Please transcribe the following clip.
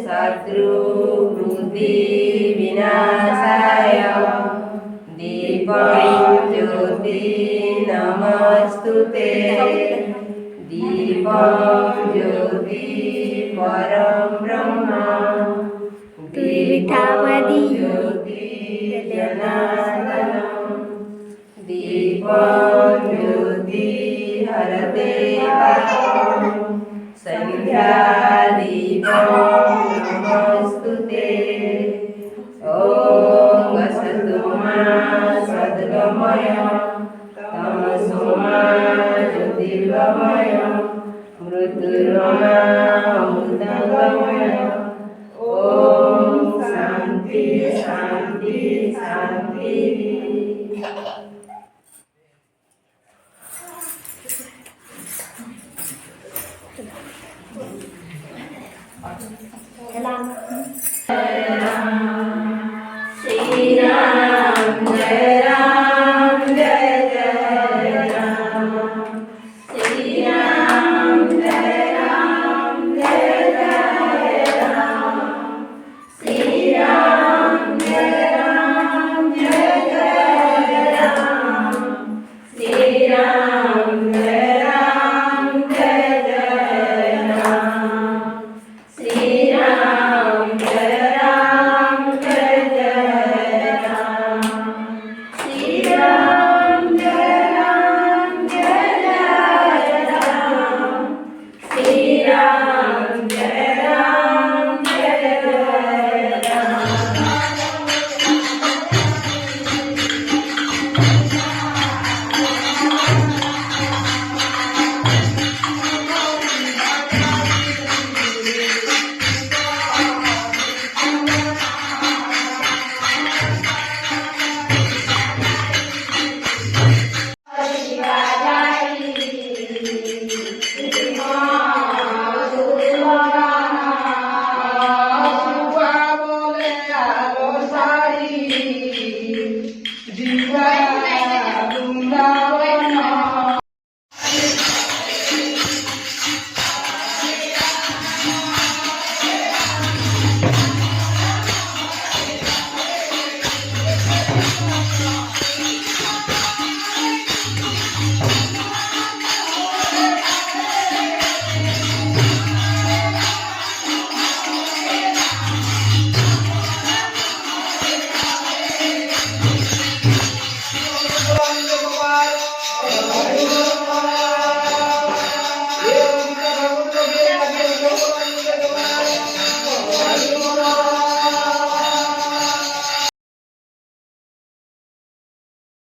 शत्रुबुद्धि विनाशाय दीपं ज्योति नमस्तुते दीपं ज्योति परं ब्रह्म दीपं ज्योति जनार्दनं दीपं ज्योति हरते पापं संध्यादीपं नमस्तुते ॐ असतो मा सद्गमय तमसो मा ज्योतिर्गमय मृत्युर्मा अमृतगमय ॐ शान्ति शान्ति शान्ति। Salam.